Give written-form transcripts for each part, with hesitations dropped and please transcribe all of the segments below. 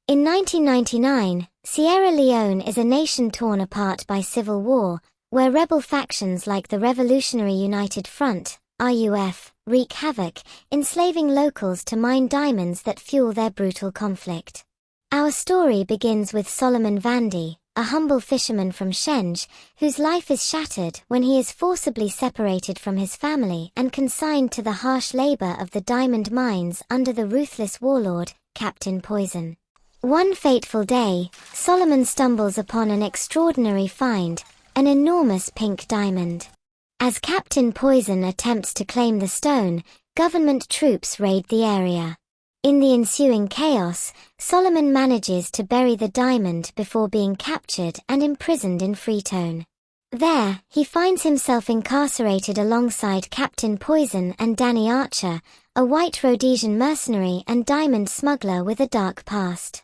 In 1999, Sierra Leone is a nation torn apart by civil war, where rebel factions like the Revolutionary United Front, RUF, wreak havoc, enslaving locals to mine diamonds that fuel their brutal conflict. Our story begins with Solomon Vandy, a humble fisherman from Shenge, whose life is shattered when he is forcibly separated from his family and consigned to the harsh labor of the diamond mines under the ruthless warlord, Captain Poison. One fateful day, Solomon stumbles upon an extraordinary find, an enormous pink diamond. As Captain Poison attempts to claim the stone, government troops raid the area. In the ensuing chaos, Solomon manages to bury the diamond before being captured and imprisoned in Freetown. There, he finds himself incarcerated alongside Captain Poison and Danny Archer, a white Rhodesian mercenary and diamond smuggler with a dark past.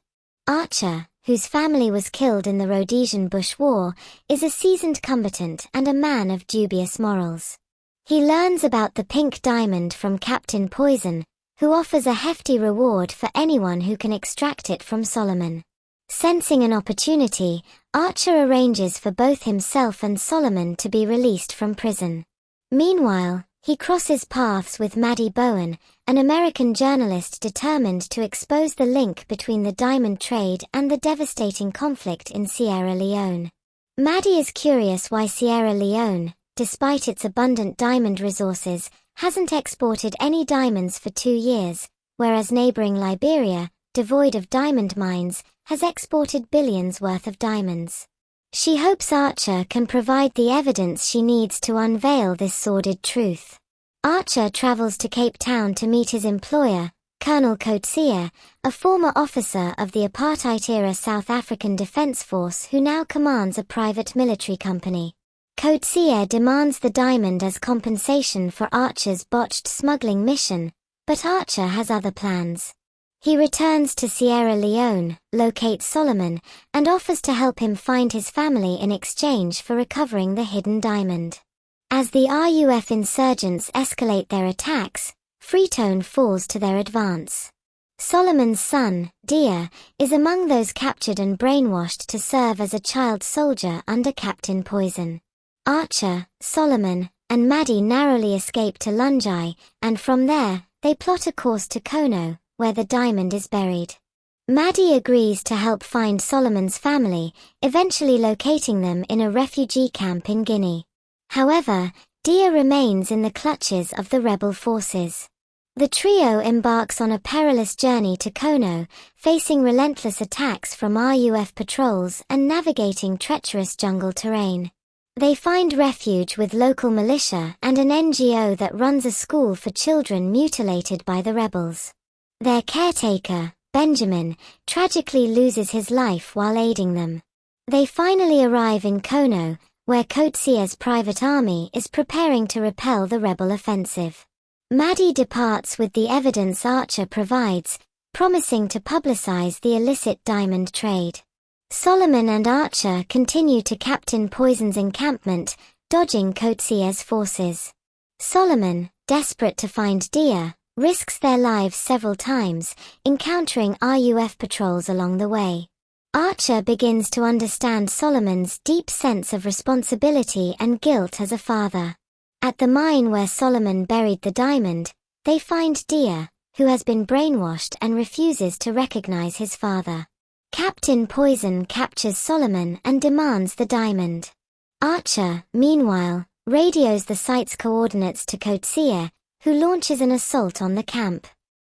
Archer, whose family was killed in the Rhodesian Bush War, is a seasoned combatant and a man of dubious morals. He learns about the pink diamond from Captain Poison, who offers a hefty reward for anyone who can extract it from Solomon. Sensing an opportunity, Archer arranges for both himself and Solomon to be released from prison. Meanwhile, he crosses paths with Maddie Bowen, an American journalist determined to expose the link between the diamond trade and the devastating conflict in Sierra Leone. Maddie is curious why Sierra Leone, despite its abundant diamond resources, hasn't exported any diamonds for 2 years, whereas neighboring Liberia, devoid of diamond mines, has exported billions worth of diamonds. She hopes Archer can provide the evidence she needs to unveil this sordid truth. Archer travels to Cape Town to meet his employer, Colonel Coetzee, a former officer of the apartheid-era South African Defence Force who now commands a private military company. Coetzee demands the diamond as compensation for Archer's botched smuggling mission, but Archer has other plans. He returns to Sierra Leone, locates Solomon, and offers to help him find his family in exchange for recovering the hidden diamond. As the RUF insurgents escalate their attacks, Freetown falls to their advance. Solomon's son, Dia, is among those captured and brainwashed to serve as a child soldier under Captain Poison. Archer, Solomon, and Maddie narrowly escape to Lungi, and from there, they plot a course to Kono, where the diamond is buried. Maddie agrees to help find Solomon's family, eventually locating them in a refugee camp in Guinea. However, Dia remains in the clutches of the rebel forces. The trio embarks on a perilous journey to Kono, facing relentless attacks from RUF patrols and navigating treacherous jungle terrain. They find refuge with local militia and an NGO that runs a school for children mutilated by the rebels. Their caretaker, Benjamin, tragically loses his life while aiding them. They finally arrive in Kono, where Coetzee's private army is preparing to repel the rebel offensive. Maddie departs with the evidence Archer provides, promising to publicize the illicit diamond trade. Solomon and Archer continue to Captain Poison's encampment, dodging Coetzee's forces. Solomon, desperate to find Dia, risks their lives several times, encountering RUF patrols along the way. Archer begins to understand Solomon's deep sense of responsibility and guilt as a father. At the mine where Solomon buried the diamond, they find Dia, who has been brainwashed and refuses to recognize his father. Captain Poison captures Solomon and demands the diamond. Archer, meanwhile, radios the site's coordinates to Coetzee, who launches an assault on the camp.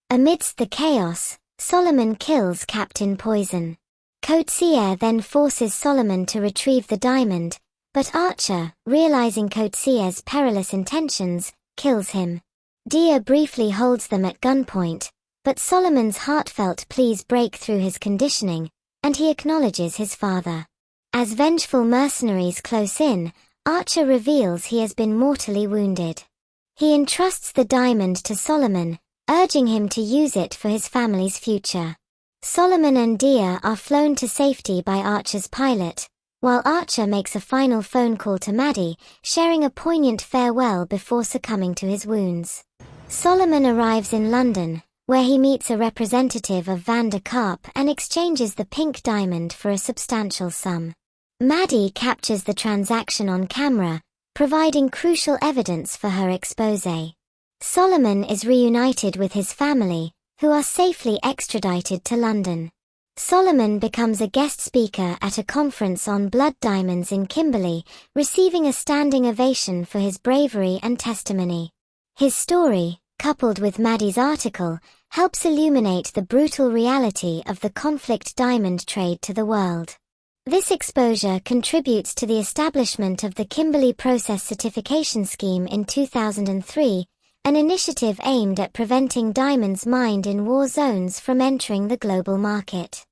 Amidst the chaos, Solomon kills Captain Poison. Coetzee then forces Solomon to retrieve the diamond, but Archer, realizing Coetzee's perilous intentions, kills him. Dia briefly holds them at gunpoint, but Solomon's heartfelt pleas break through his conditioning, and he acknowledges his father. As vengeful mercenaries close in, Archer reveals he has been mortally wounded. He entrusts the diamond to Solomon, urging him to use it for his family's future. Solomon and Dia are flown to safety by Archer's pilot, while Archer makes a final phone call to Maddie, sharing a poignant farewell before succumbing to his wounds. Solomon arrives in London, where he meets a representative of Van der Karp and exchanges the pink diamond for a substantial sum. Maddie captures the transaction on camera, providing crucial evidence for her exposé. Solomon is reunited with his family, who are safely extradited to London. Solomon becomes a guest speaker at a conference on blood diamonds in Kimberley, receiving a standing ovation for his bravery and testimony. His story, coupled with Maddie's article, helps illuminate the brutal reality of the conflict diamond trade to the world. This exposure contributes to the establishment of the Kimberley Process Certification Scheme in 2003, an initiative aimed at preventing diamonds mined in war zones from entering the global market.